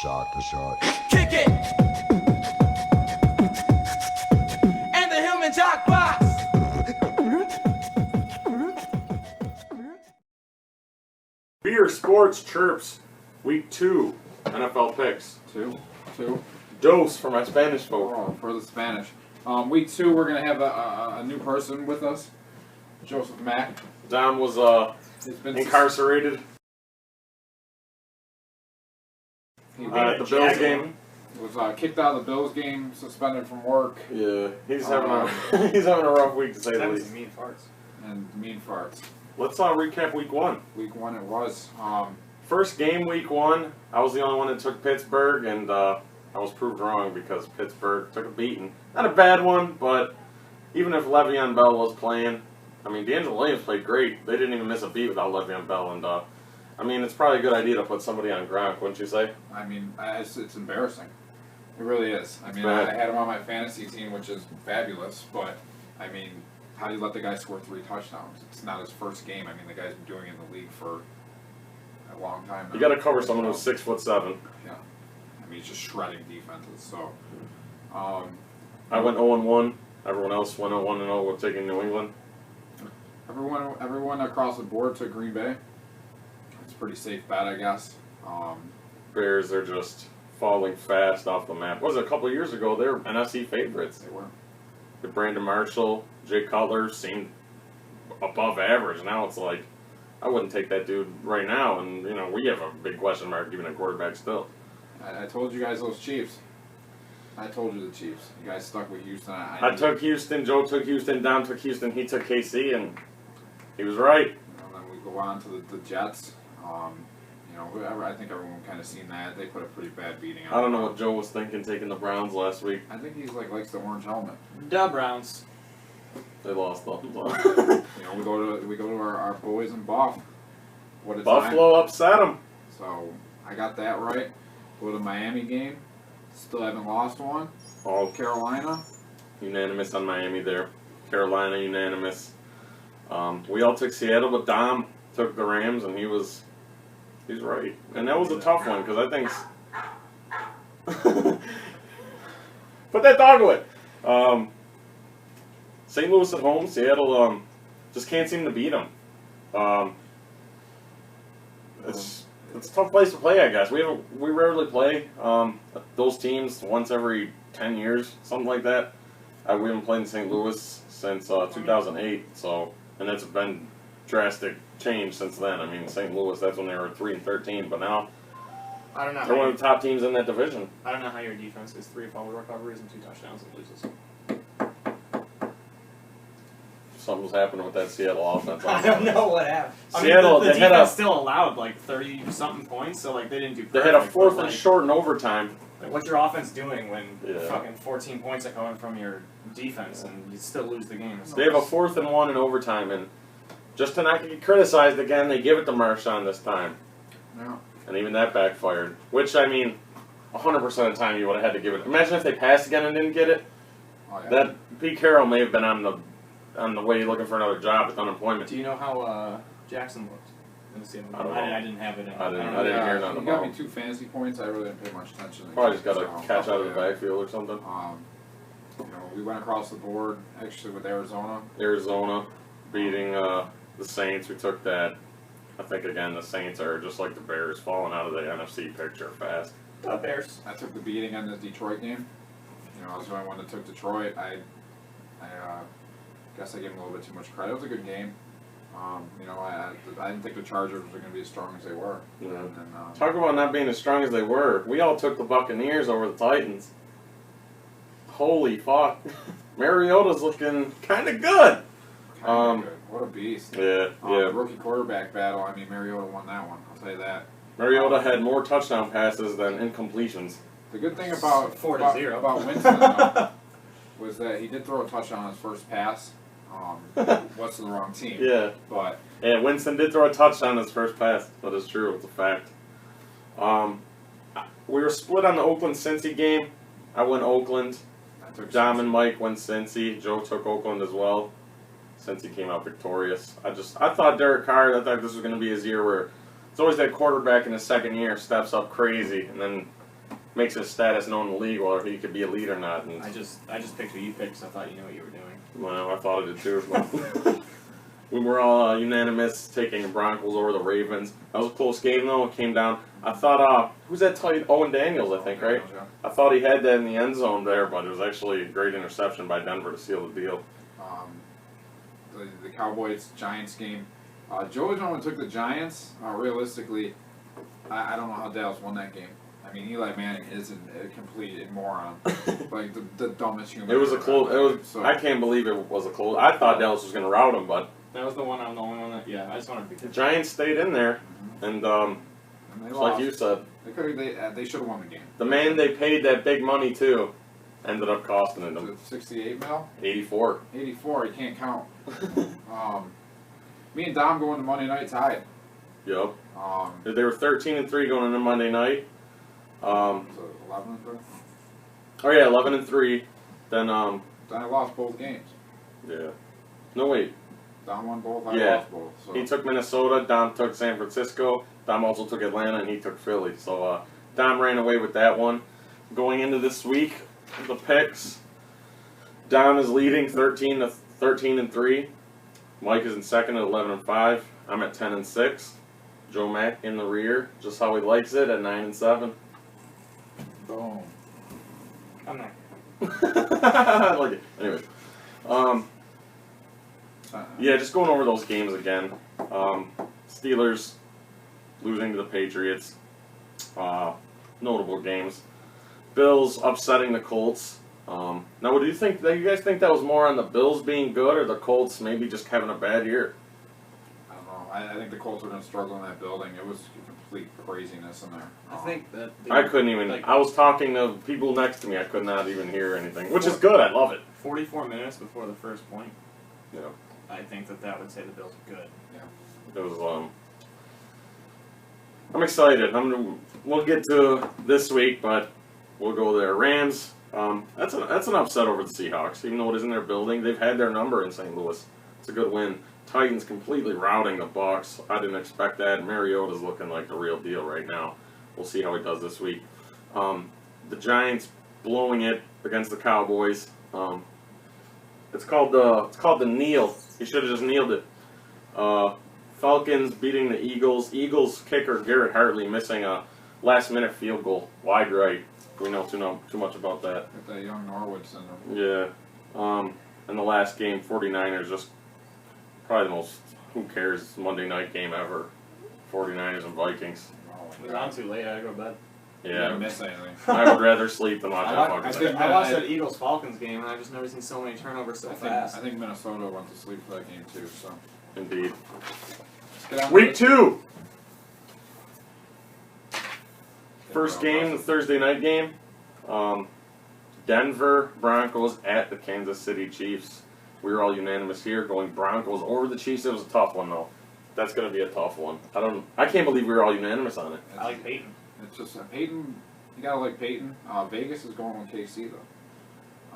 shot. Kick it! And the Hillman Jock Box! Beer Sports Chirps, Week 2, NFL picks. Two. Dose for my Spanish folk. Oh, for the Spanish. Week 2, we're gonna have a new person with us, Joseph Mack. Dom was He's been incarcerated He at the Bills game. was kicked out of the Bills game, suspended from work, Yeah, he's having a rough week to say the least. Mean farts. and mean farts. Let's recap Week 1. Week 1 it was. First game, Week 1. I was the only one that took Pittsburgh, and I was proved wrong because Pittsburgh took a beating. Not a bad one, but even if Le'Veon Bell was playing, I mean, D'Angelo Williams played great. They didn't even miss a beat without Le'Veon Bell, and I mean, it's probably a good idea to put somebody on Gronk, wouldn't you say? I mean, it's embarrassing. It really is. I mean, bad. I had him on my fantasy team, which is fabulous, but, I mean, how do you let the guy score 3 touchdowns? It's not his first game. I mean, the guy's been doing it in the league for a long time now. You got to cover someone who's 6'7". Yeah. I mean, he's just shredding defenses, so. I went 0-1. Everyone else went 1-0 with taking New England. Everyone across the board took Green Bay. It's a pretty safe bet, I guess. Bears, they're just falling fast off the map. What was it, a couple of years ago? They were NFC favorites. They were. The Brandon Marshall, Jay Cutler seemed above average. Now it's like, I wouldn't take that dude right now. And, you know, we have a big question mark even at quarterback still. I told you guys those Chiefs. I told you the Chiefs. You guys stuck with Houston. I took Houston, Joe took Houston, Dom took Houston, he took KC, and he was right. And then we go on to the Jets. You know, I think everyone kind of seen that. They put a pretty bad beating on I don't know them. what Joe was thinking taking the Browns last week. I think he's likes the orange helmet. Da Browns. They lost though. You know, we go to our boys in Buff. What a Buffalo time. upset them. So I got that right. Go to Miami game. Still haven't lost one. All Carolina. unanimous on Miami there. Carolina unanimous. We all took Seattle, but Dom took the Rams, and he's right. And that was a tough one because I think. Put that dog away. St. Louis at home. Seattle just can't seem to beat them. It's a tough place to play, I guess. We rarely play those teams once every 10 years, something like that. We haven't played in St. Louis since 2008, so and it's been drastic change since then. I mean, St. Louis, that's when they were 3-13, but now I don't know. they're one of the top teams in that division. I don't know how your defense is 3 fumble recoveries and 2 touchdowns and loses. Something's happening with that Seattle offense. I don't know what happened. Seattle, I mean, the they had defense a- still allowed like 30-something points, so like they didn't do They perfect. had a fourth but, and like, short in overtime. Like, what's your offense doing when Yeah. fucking 14 points are coming from your defense and you still lose the game? They have a 4th and 1 in overtime, and just to not get criticized again, they give it to Marshawn this time. Yeah. And even that backfired. Which, I mean, 100% of the time you would have had to give it. Imagine if they passed again and didn't get it. Oh, yeah. That Pete Carroll may have been on the way looking for another job with unemployment. Do you know how Jackson looked in the Seattle game? I don't know. I didn't have it in. I didn't hear nothing He got about me him. 2 fantasy points. I really didn't pay much attention. to Probably the just got game, a so, catch out of the yeah. backfield or something. You know, we went across the board actually with Arizona. Arizona beating the Saints. We took that. I think, again, the Saints are just like the Bears, falling out of the NFC picture fast. The Bears. I took the beating on the Detroit game. You know, I was the only one that took Detroit. I guess I gave them a little bit too much credit. It was a good game. You know, I didn't think the Chargers were going to be as strong as they were. Yeah. And, Talk about not being as strong as they were. We all took the Buccaneers over the Titans. Holy fuck. Mariota's looking kind of good. kinda good. What a beast. Yeah, The rookie quarterback battle, I mean, Mariota won that one. I'll tell you that. Mariota had more touchdown passes than incompletions. The good thing about 4-0. about Winston though, was that he did throw a touchdown on his first pass. Was to the wrong team. Yeah. But Yeah, Winston did throw a touchdown his first pass. That is true. It's a fact. We were split on the Oakland-Cincy game. I went Oakland. I took Dom and Mike went Cincy. Joe took Oakland as well. Cincy came out victorious. I thought Derek Carr, I thought this was going to be his year where it's always that quarterback in his second year steps up crazy, and then makes his status known in the league, whether he could be elite or not. And I just picked who you picked, so I thought you knew what you were doing. well, I thought it did too. But we were all unanimous taking the Broncos over the Ravens. That was a close game though. It came down. I thought, who's that tight? Owen Daniels, I think, right? Yeah. I thought he had that in the end zone there, but it was actually a great interception by Denver to seal the deal. The Cowboys-Giants game. Joe Jones took the Giants. Realistically, I don't know how Dallas won that game. I mean, Eli Manning is a complete moron. Like, the dumbest human. It was a close. It was. So, I can't believe it was a close. I thought Dallas was going to rout him, but That was the one. I'm the only one that. Yeah, I just wanted to the be. Giants stayed in there, and and they just lost. like you said, They should have won the game. the man they paid that big money to ended up costing it Was them. it 68 mil? 84. 84, you can't count. Me and Dom going to Monday night tied. Yep. Um, They were 13-3 going into Monday night. so 11 and 3. Oh yeah, 11-3. Then Then I lost both games. yeah. No wait. Dom won both, I Yeah. lost both. So. He took Minnesota. Dom took San Francisco. Dom also took Atlanta, and he took Philly. So Dom ran away with that one. Going into this week, the picks. Dom is leading 13-3. Mike is in second at 11-5. I'm at 10-6. Joe Mack in the rear, just how he likes it, at 9-7. Boom. I'm not. I like it. Anyways, yeah, just going over those games again. Steelers losing to the Patriots. Notable games. Bills upsetting the Colts. Now, what do you think? Do you guys think that was more on the Bills being good, or the Colts maybe just having a bad year? I don't know. I think the Colts are going to struggle in that building. It was complete craziness in there. I think that. I couldn't even. Like, I was talking to people next to me. I could not even hear anything, which is good. I love it. 44 minutes before the first point. Yeah. I think that would say the Bills are good. It was. I'm excited. We'll get to this week, but we'll go there. Rams. That's an upset over the Seahawks. Even though it isn't their building, they've had their number in St. Louis. It's a good win. Titans completely routing the Bucs. I didn't expect that. Mariota's looking like the real deal right now. We'll see how he does this week. The Giants blowing it against the Cowboys. It's called the kneel. He should have just kneeled it. Falcons beating the Eagles. Eagles kicker Garrett Hartley missing a last-minute field goal, wide right. We know too much about that. Got that young Norwood syndrome. Yeah. In the last game, 49ers just probably the most who cares Monday night game ever. 49ers and Vikings. Oh, It was on too late. I had to go to bed. You Yeah. didn't miss anything. I would rather sleep than watch I that like- fucking I thing. think- I watched that Eagles Falcons game, and I've just never seen so many turnovers so I fast. think Minnesota went to sleep for that game too. So Indeed. let's get on Week to 2. First game, the Thursday night game. Denver Broncos at the Kansas City Chiefs. We were all unanimous here, going Broncos over the Chiefs. It was a tough one though. That's going to be a tough one. I can't believe we were all unanimous on it. I like Peyton. It's just Peyton. You gotta like Peyton. Vegas is going with KC though.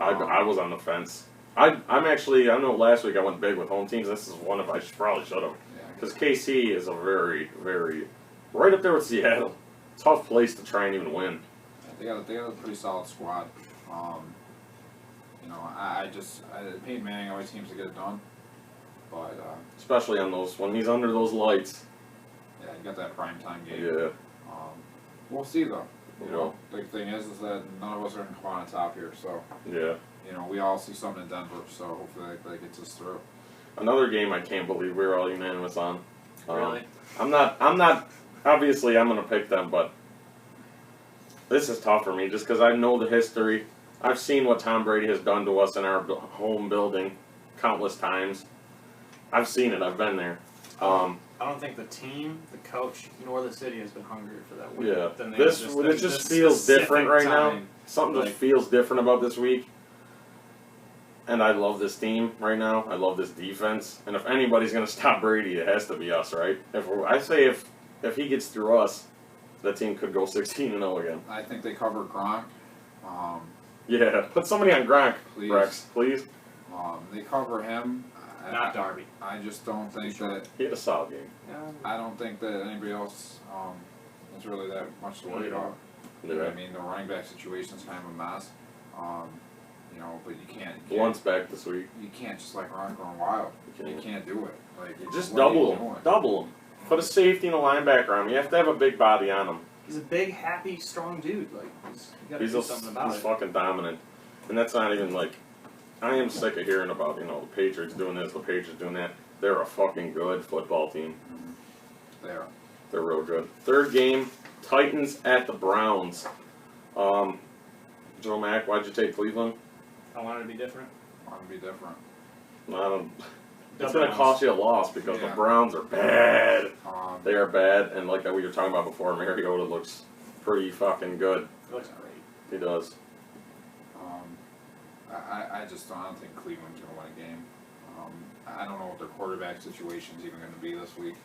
I was on the fence. I know last week I went big with home teams. This is one of I probably should have. Yeah, Because KC is a very, very, right up there with Seattle. Tough place to try and even win. they got a pretty solid squad. You know, Peyton Manning always seems to get it done, but Especially on those, when he's under those lights. yeah, you got that prime time game. Yeah. We'll see though. You know. The thing is that none of us are going to come on top here, so Yeah. you know we all see something in Denver. So hopefully that gets us through. Another game I can't believe we were all unanimous on. Really? I'm not, obviously I'm going to pick them, but this is tough for me just because I know the history. I've seen what Tom Brady has done to us in our home building countless times. I've seen it. I've been there. I don't think the team, the coach, nor the city has been hungrier for that win. Yeah. Than they It this just feels different specific right now. time. Something Like- just feels different about this week. And I love this team right now. I love this defense. And if anybody's going to stop Brady, it has to be us, right? If he gets through us, that team could go 16-0 again. I think they cover Gronk. Yeah, put somebody on Gronk, Please. Rex, please. They cover him. Not Darby. I just don't think that. He had a solid game. I don't think that anybody else is really that much to worry about. You know what I mean? The running back situation's kind of a mess. You know, but you can't. Blunt's back this week. You can't just like run going wild. You can't do it. Like Just what are you double him. doing? Double him. Put a safety and a linebacker on him. You have to have a big body on him. He's a big, happy, strong dude. Like, you gotta do something about he's it. fucking dominant. And that's not even like, I am sick of hearing about, the Patriots doing this, the Patriots doing that. They're a fucking good football team. They are. They're real good. Third game, Titans at the Browns. Joe Mack, why'd you take Cleveland? I wanted to be different. Want to be different. It's going to cost you a loss because the Browns are bad. They are bad, and like we were talking about before, Mariota looks pretty fucking good. He looks great. He does. I don't think Cleveland's going to win a game. I don't know what their quarterback situation's even going to be this week.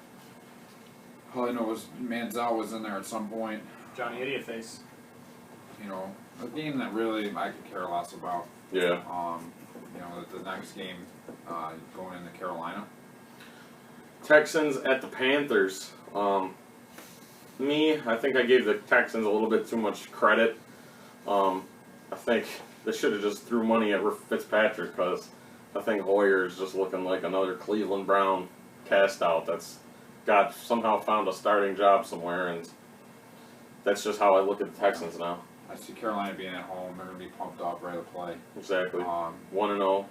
All I know is Manziel was in there at some point. Johnny Idiot Face. You know, a game that really I could care less about. Yeah. You know, the next game going into Carolina. Texans at the Panthers. I think I gave the Texans a little bit too much credit. I think they should have just threw money at Fitzpatrick because I think Hoyer is just looking like another Cleveland Brown cast out that's somehow found a starting job somewhere, and that's just how I look at the Texans now. I see Carolina being at home. They're going to be pumped up, ready to play. Exactly. 1-0.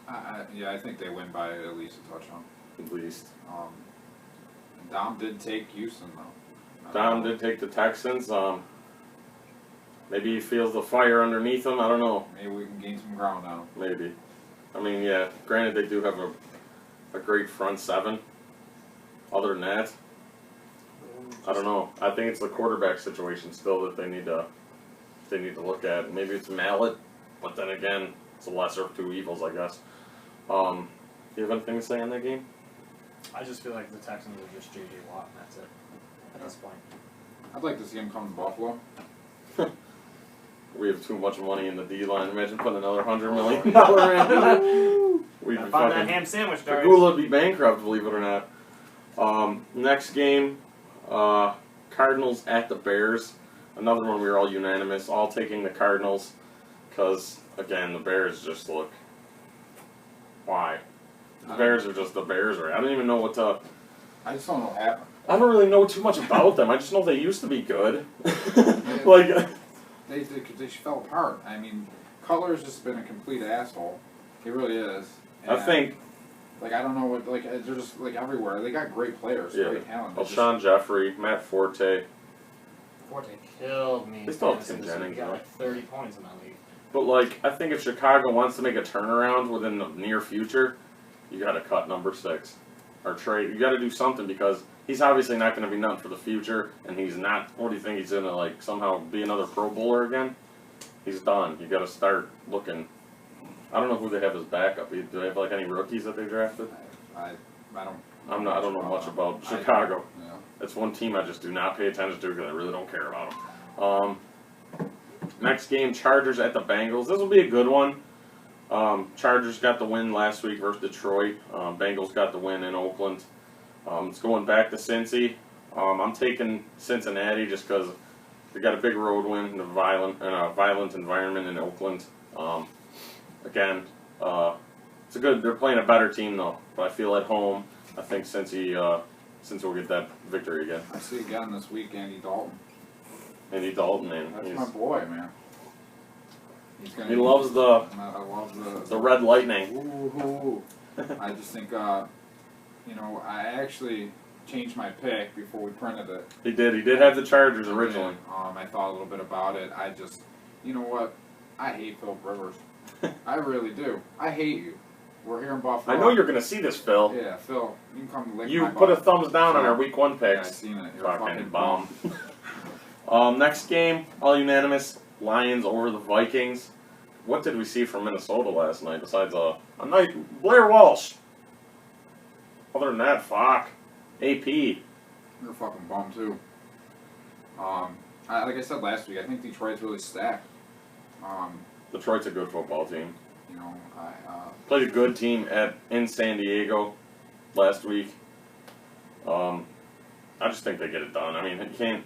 I think they win by at least a touchdown. At least. Dom did take Houston, though. Dom did take the Texans. Maybe he feels the fire underneath him. I don't know. Maybe we can gain some ground on him. Maybe. I mean, yeah, granted they do have a great front seven. Other than that, I don't know. I think it's the quarterback situation still that they need to look at. Maybe it's Mallet, but then again, it's the lesser of two evils, I guess. Do you have anything to say on that game? I just feel like the Texans are just J.J. Watt, and that's it at this point. I'd like to see him come to Buffalo. We have too much money in the D-line. Imagine putting another $100 million in. We'd I be found that fucking... ham sandwich, Darius. Pagula would be bankrupt, believe it or not. Next game, Cardinals at the Bears. Another one we were all unanimous, all taking the Cardinals. Because, again, the Bears just look... Why? The Bears are just the Bears. I don't even know what to... I just don't know what happened. I don't really know too much about them. I just know they used to be good. Like... They fell apart. I mean, Cutler's just been a complete asshole. He really is. And I think... Like, I don't know what... Like, they're just, like, everywhere. They got great players, great talent. Alshon Jeffrey, Matt Forte. Forte killed me. They still have Tim Jennings, He got like 30 points in that league. But, like, I think if Chicago wants to make a turnaround within the near future, you got to cut number 6. Or trade. You got to do something because he's obviously not going to be nothing for the future, and he's not... What do you think? He's going to, like, somehow be another Pro Bowler again? He's done. You got to start looking... I don't know who they have as backup. Do they have, like, any rookies that they drafted? I don't... I don't know much about Chicago. Yeah. That's one team I just do not pay attention to because I really don't care about them. Next game, Chargers at the Bengals. This will be a good one. Chargers got the win last week versus Detroit. Bengals got the win in Oakland. It's going back to Cincy. I'm taking Cincinnati just because they got a big road win in a violent environment in Oakland. Again, it's a good. They're playing a better team though, but I feel at home. I think Cincy will get that victory again. I see again this week, Andy Dalton. Andy Dalton, man. That's my boy, man. He loves I love the red lightning. Ooh. I just think, I actually changed my pick before we printed it. He did have the Chargers originally. I thought a little bit about it. I just, you know what? I hate Philip Rivers. I really do. I hate you. We're here in Buffalo. I know you're going to see this, Phil. Yeah, Phil, you can come lick You my put a butt. thumbs down on our Week 1 Yeah, picks. I seen it. You're Fucking bum. Next game, all unanimous. Lions over the Vikings. What did we see from Minnesota last night besides a night Blair Walsh? Other than that, fuck. AP. You're a fucking bum too. Like I said last week, I think Detroit's really stacked. Detroit's a good football team. You know, Played a good team in San Diego last week. I just think they get it done. I mean, you can't.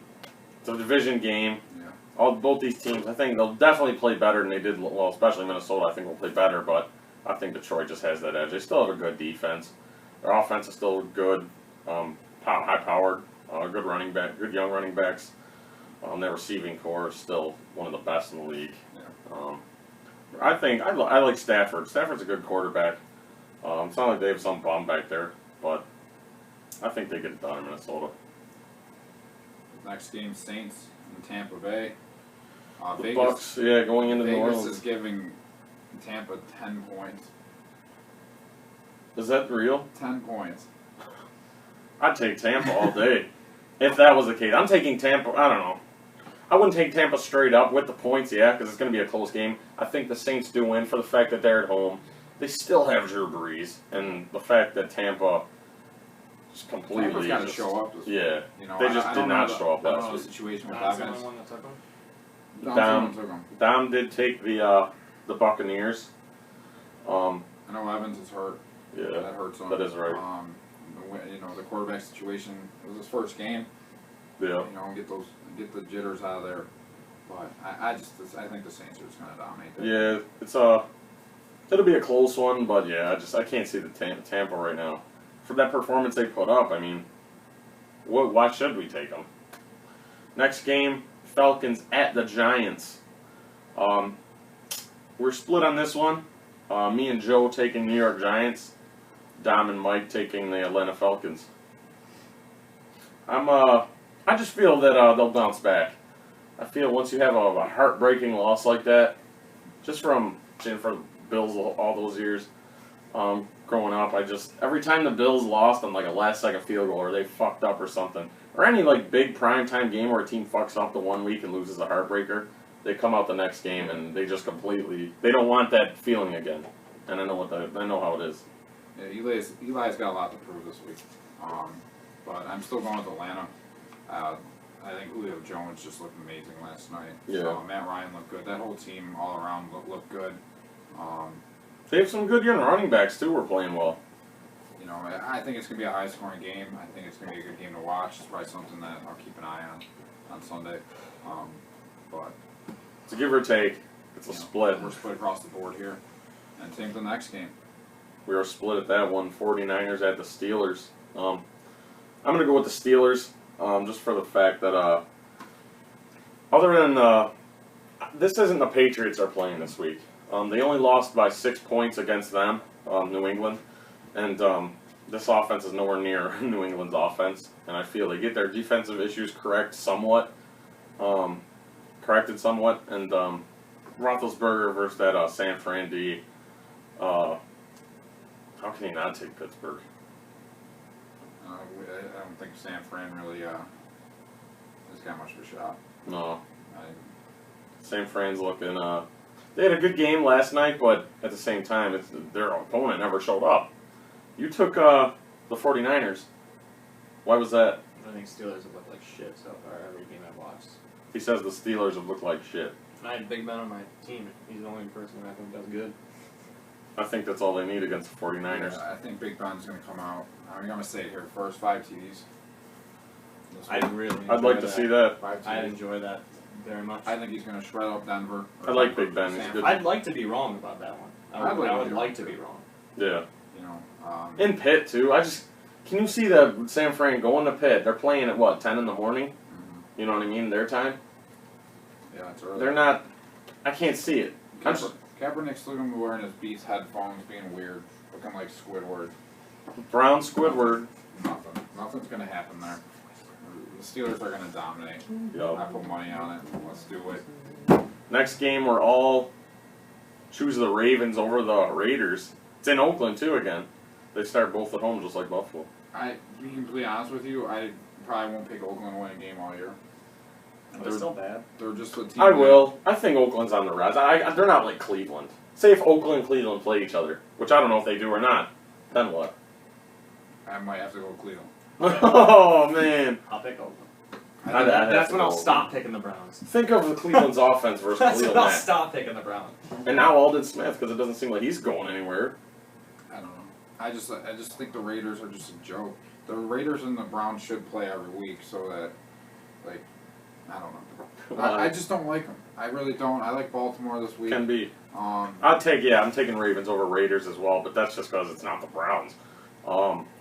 It's a division game. Yeah. both these teams, I think they'll definitely play better than they did. Well, especially Minnesota, I think will play better, but I think Detroit just has that edge. They still have a good defense. Their offense is still good, high-powered, good running back, good young running backs. Their receiving core is still one of the best in the league. Yeah. I think I like Stafford. Stafford's a good quarterback. It's not like they have some bum back there, but I think they get it done in Minnesota. Next game, Saints in Tampa Bay. The Vegas, Bucks, yeah, going into New Vegas Orleans. is giving Tampa 10 points. Is that real? 10 points. I'd take Tampa all day. If that was the case. I'm taking Tampa, I don't know. I wouldn't take Tampa straight up with the points, yeah, because it's going to be a close game. I think the Saints do win for the fact that they're at home. They still have Drew Brees, and the fact that Tampa just completely Tampa's got to just- show up. Yeah, You know, they just I did don't not know show up I don't last know the week. situation with That's the Evans. only one that took him. Someone took him. Dom did take the Buccaneers. I know Evans is hurt. Yeah, That hurts him. that is right. You know, the quarterback situation. It was his first game. Yeah. You know, get the jitters out of there. But I think the Saints are just going to dominate that. Yeah, it's it'll be a close one, but yeah, I can't see the Tampa right now. For that performance they put up, I mean, why should we take them? Next game, Falcons at the Giants. We're split on this one. Me and Joe taking New York Giants. Dom and Mike taking the Atlanta Falcons. I just feel that they'll bounce back. I feel once you have a heartbreaking loss like that, just from Bills all those years growing up, every time the Bills lost on like a last second field goal or they fucked up or something, or any like big primetime game where a team fucks up the one week and loses a heartbreaker, they come out the next game and they just they don't want that feeling again. And I know how it is. Yeah, Eli's got a lot to prove this week. But I'm still going with Atlanta. I think Julio Jones just looked amazing last night. Yeah. So Matt Ryan looked good. That whole team all around looked good. They have some good young running backs too. We're playing well. You know, I think it's going to be a high-scoring game. I think it's going to be a good game to watch. It's probably something that I'll keep an eye on Sunday. But It's a give or take. It's a split. We're split across the board here. And same for the next game. We are split at that one. 49ers at the Steelers. I'm going to go with the Steelers just for the fact that other than this isn't the Patriots are playing this week. They only lost by 6 points against them, New England. And this offense is nowhere near New England's offense. And I feel they get their defensive issues corrected somewhat. And Roethlisberger versus that San Fran D. How can he not take Pittsburgh? I don't think San Fran really has got much of a shot. No. San Fran's looking. They had a good game last night, but at the same time, their opponent never showed up. You took the 49ers. Why was that? I think Steelers have looked like shit so far every game I've watched. He says the Steelers have looked like shit. And I had Big Ben on my team. He's the only person who I think does good. I think that's all they need against the 49ers. Yeah, I think Big Ben's going to come out. I'm going to say it here first 5 TDs. I'd like to see that. 5 TDs. I enjoy that very much. I think he's going to shred up Denver. I like Big Ben. He's good. I'd like to be wrong about that one. I would like to be wrong. Yeah. You know, In Pitt too. Can you see the San Fran going to Pitt? They're playing at what, 10 in the morning? mhm. You know what I mean? Their time. Yeah, it's early. They're not. I can't see it. Kaepernick's looking wearing his Beats headphones, being weird, looking like Squidward. Brown Squidward. Nothing's going to happen there. The Steelers are going to dominate. Yep. I put money on it. Let's do it. Next game, we're all choose the Ravens over the Raiders. It's in Oakland too again. They start both at home just like Buffalo. To be completely honest with you, I probably won't pick Oakland to win a game all year. They're still bad. They're just a team. I will. I think Oakland's on the rise. They're not like Cleveland. Say if Oakland and Cleveland play each other, which I don't know if they do or not, then what? I might have to go Cleveland. Oh man! I'll pick Oakland. That's when I'll stop picking the Browns. Think of the Cleveland's offense versus That's when Cleveland. I'll stop picking the Browns. And now Aldon Smith, because it doesn't seem like he's going anywhere. I don't know. I just think the Raiders are just a joke. The Raiders and the Browns should play every week so that, like, I don't know. I just don't like them. I really don't. I like Baltimore this week. Can be. I'm taking Ravens over Raiders as well, but that's just because it's not the Browns.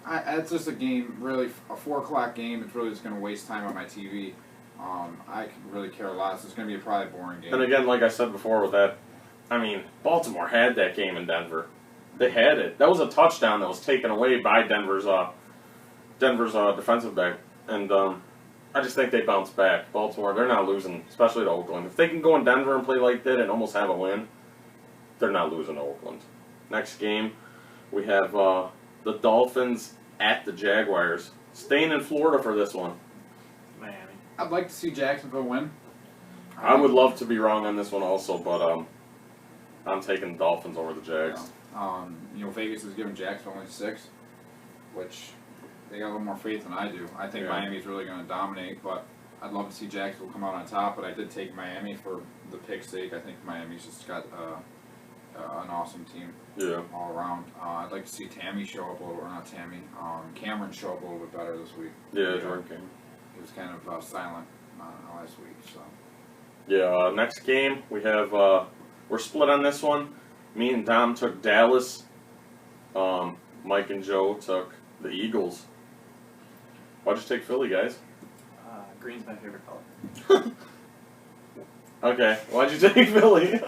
It's just a game, really, a 4 o'clock game. It's really just going to waste time on my TV. I could really care less. It's going to be probably a boring game. And again, like I said before with that, I mean, Baltimore had that game in Denver. They had it. That was a touchdown that was taken away by Denver's defensive back. And I just think they bounce back. Baltimore, they're not losing, especially to Oakland. If they can go in Denver and play like that and almost have a win, they're not losing to Oakland. Next game, we have the Dolphins at the Jaguars. Staying in Florida for this one. Miami. I'd like to see Jacksonville win. I would love to be wrong on this one also, but I'm taking the Dolphins over the Jags. Vegas is giving Jacksonville only 6, which they got a little more faith than I do. I think Yeah. Miami's really going to dominate, but I'd love to see Jacksonville come out on top. But I did take Miami for the pick's sake. I think Miami's just got an awesome team all around. I'd like to see Tammy show up a little, or not Tammy, Cameron show up a little bit better this week. Yeah, Jordan Cameron. He was kind of silent last week. So Yeah, next game, we have, we're split on this one. Me and Dom took Dallas. Mike and Joe took the Eagles. Why'd you take Philly, guys? Green's my favorite color. Okay, why'd you take Philly?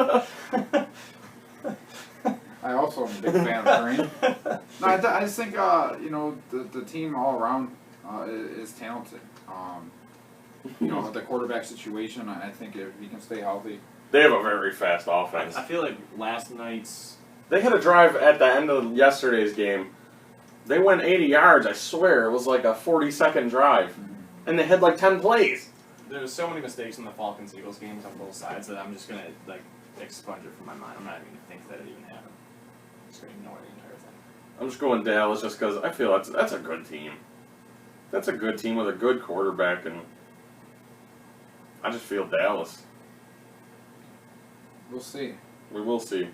I also am a big fan of Green. No, I just think the team all around is talented. The quarterback situation. I think if he can stay healthy. They have a very fast offense. I feel like last night's. They had a drive at the end of yesterday's game. They went 80 yards, I swear. It was like a 40-second drive. And they had like 10 plays. There's so many mistakes in the Falcons-Eagles games on both sides that I'm just going to expunge it from my mind. I'm not even going to think that it even happened. I'm just going to ignore the entire thing. I'm just going Dallas just because I feel that's a good team. That's a good team with a good quarterback, and I just feel Dallas. We'll see. We will see.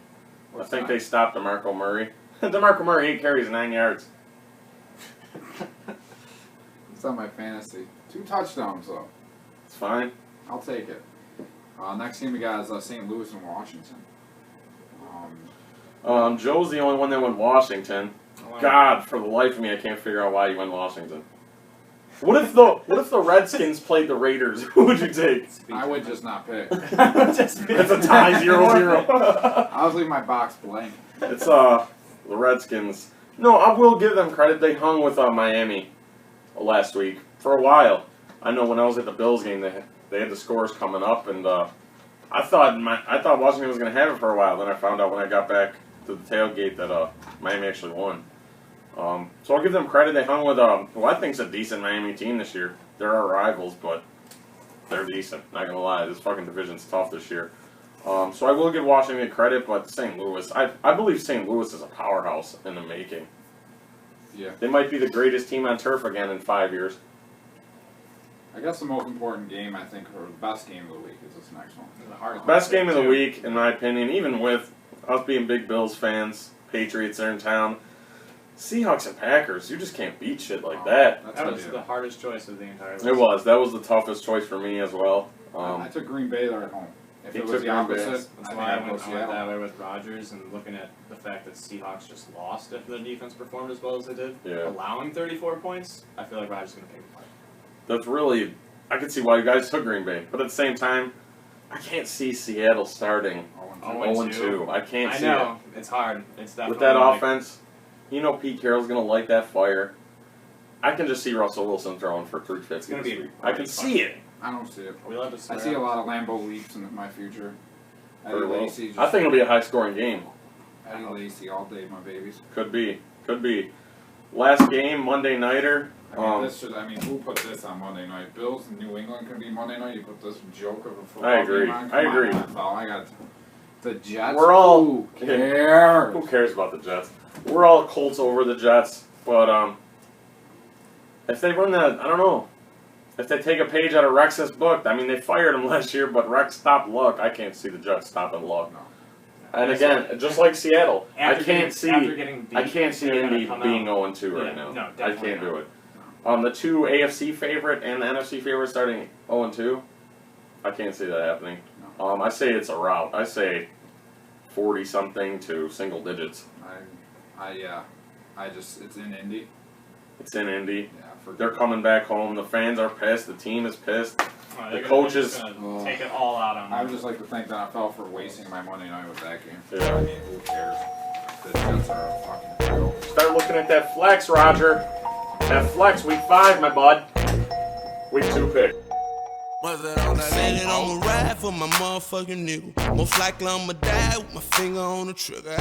I think time? they stopped DeMarco Murray. DeMarco Murray, 8 carries, 9 yards. It's on my fantasy. 2 touchdowns, though. It's fine. I'll take it. Next game we got is St. Louis and Washington. Joe's the only one that went Washington. God, for the life of me, I can't figure out why you went Washington. What if the Redskins played the Raiders? Who would you take? I would just not pick. It's a tie 0-0. I was leaving my box blank. It's the Redskins. No, I will give them credit. They hung with Miami last week for a while. I know when I was at the Bills game, they had the scores coming up, and I thought Washington was going to have it for a while. Then I found out when I got back to the tailgate that Miami actually won. So I'll give them credit. They hung with who I think's a decent Miami team this year. They're our rivals, but they're decent. Not gonna lie, this fucking division's tough this year. So I will give Washington credit, but St. Louis, I believe St. Louis is a powerhouse in the making. Yeah. They might be the greatest team on turf again in 5 years. I guess the most important game, I think, or the best game of the week is this next one. The hardest Best one, game of the too. week, in my opinion, even with us being big Bills fans, Patriots are in town. Seahawks and Packers, you just can't beat shit like that. That's That what was I do. the hardest choice of the entire list. It was. That was the toughest choice for me as well. I took Green Bay there at home. If He it was took the Green Bay. opposite, That's I think why I I'd go went Seattle. that way with Rodgers, and looking at the fact that Seahawks just lost if their defense performed as well as they did, Yeah. allowing 34 points, I feel like Rodgers is going to pick them apart. That's really, I can see why you guys took Green Bay. But at the same time, I can't see Seattle starting 0-2. I can't I see know, it's hard. It's it. definitely With that like, offense, you know Pete Carroll's going to light that fire. I can just see Russell Wilson throwing for 350. It's going to be. I can see it. I don't see it. Are we allowed to I swear see a out? lot of Lambeau leaks in my future. Eddie Very well. Lacy, I think it'll be a high-scoring game. Eddie Lacy all day, my babies. Could be. Could be. Last game, Monday Nighter. Who put this on Monday night? Bills and New England can be Monday night. You put this joke of a football I agree. game on? I Come agree. on, NFL. I got the Jets. We're all- Who cares? Who cares about the Jets? We're all Colts over the Jets, but if they run that, I don't know. If they take a page out of Rex's book, I mean, they fired him last year, but Rex stopped Luck. I can't see the Jets stopping Luck. No. And again, just like Seattle, After I can't see they're gonna Indy come being out. 0-2 right Yeah, now. no, I definitely can't not. do it. The two AFC favorite and the NFC favorite starting 0-2. I can't see that happening. I say it's a rout. I say 40-something to single digits. It's in Indy. It's in Indy. Yeah, They're coming back home. The fans are pissed. The team is pissed. They're The coaches. gonna take it all out on I them. would just like to thank the NFL for wasting my Monday night with that game. Yeah. I mean, who cares? The Jets are a fucking joke. Start looking at that flex, Roger. That flex, week 5, my bud. Week 2 pick. Said that I'ma ride for my motherfucking nigga. Most likely I'ma die with my finger on the trigger.